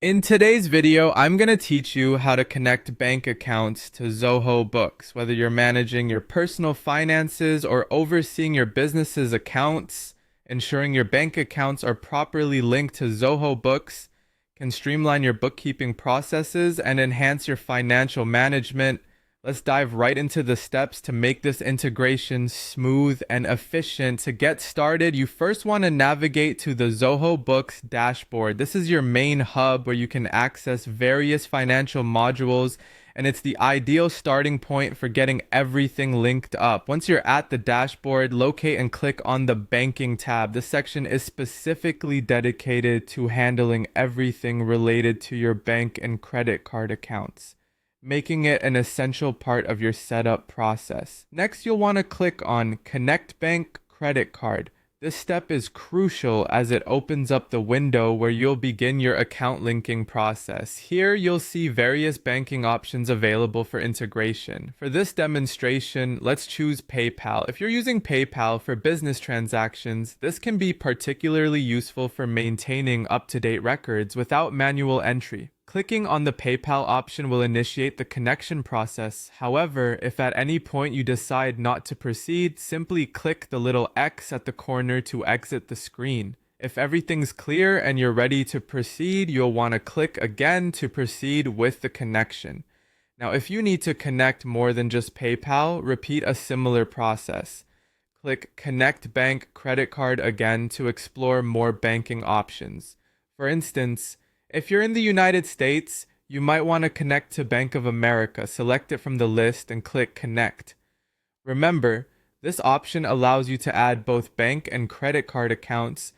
In today's video, I'm going to teach you how to connect bank accounts to Zoho Books. Whether you're managing your personal finances or overseeing your business's accounts, ensuring your bank accounts are properly linked to Zoho Books can streamline your bookkeeping processes and enhance your financial management. Let's dive right into the steps to make this integration smooth and efficient. To get started, you first want to navigate to the Zoho Books dashboard. This is your main hub where you can access various financial modules, and it's the ideal starting point for getting everything linked up. Once you're at the dashboard, locate and click on the Banking tab. This section is specifically dedicated to handling everything related to your bank and credit card accounts, making it an essential part of your setup process. Next, you'll want to click on Connect Bank Credit Card. This step is crucial as it opens up the window where you'll begin your account linking process. Here, you'll see various banking options available for integration. For this demonstration, let's choose PayPal. If you're using PayPal for business transactions, this can be particularly useful for maintaining up-to-date records without manual entry. Clicking on the PayPal option will initiate the connection process. However, if at any point you decide not to proceed, simply click the little X at the corner to exit the screen. If everything's clear and you're ready to proceed, you'll want to click again to proceed with the connection. Now, if you need to connect more than just PayPal, repeat a similar process. Click Connect Bank Credit Card again to explore more banking options. For instance, if you're in the United States, you might want to connect to Bank of America. Select it from the list and click Connect. Remember, this option allows you to add both bank and credit card accounts,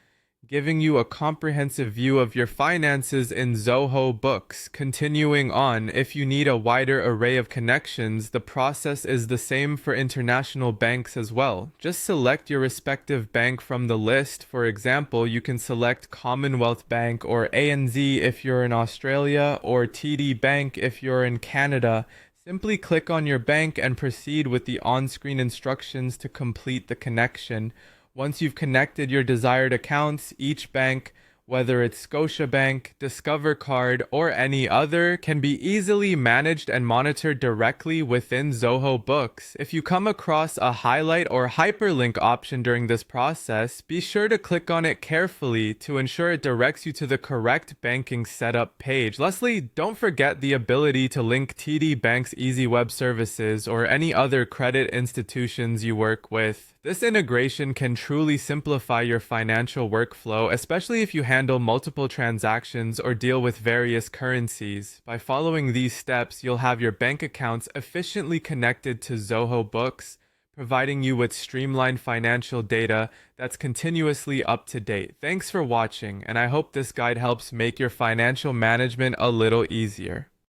giving you a comprehensive view of your finances in Zoho Books. Continuing on, if you need a wider array of connections, the process is the same for international banks as well. Just select your respective bank from the list. For example, you can select Commonwealth Bank or ANZ if you're in Australia, or TD Bank if you're in Canada. Simply click on your bank and proceed with the on-screen instructions to complete the connection. Once you've connected your desired accounts, each bank, whether it's Scotiabank, Discover Card, or any other, can be easily managed and monitored directly within Zoho Books. If you come across a highlight or hyperlink option during this process, be sure to click on it carefully to ensure it directs you to the correct banking setup page. Lastly, don't forget the ability to link TD Bank's Easy Web Services or any other credit institutions you work with. This integration can truly simplify your financial workflow, especially if you handle multiple transactions or deal with various currencies. By following these steps, you'll have your bank accounts efficiently connected to Zoho Books, providing you with streamlined financial data that's continuously up to date. Thanks for watching, and I hope this guide helps make your financial management a little easier.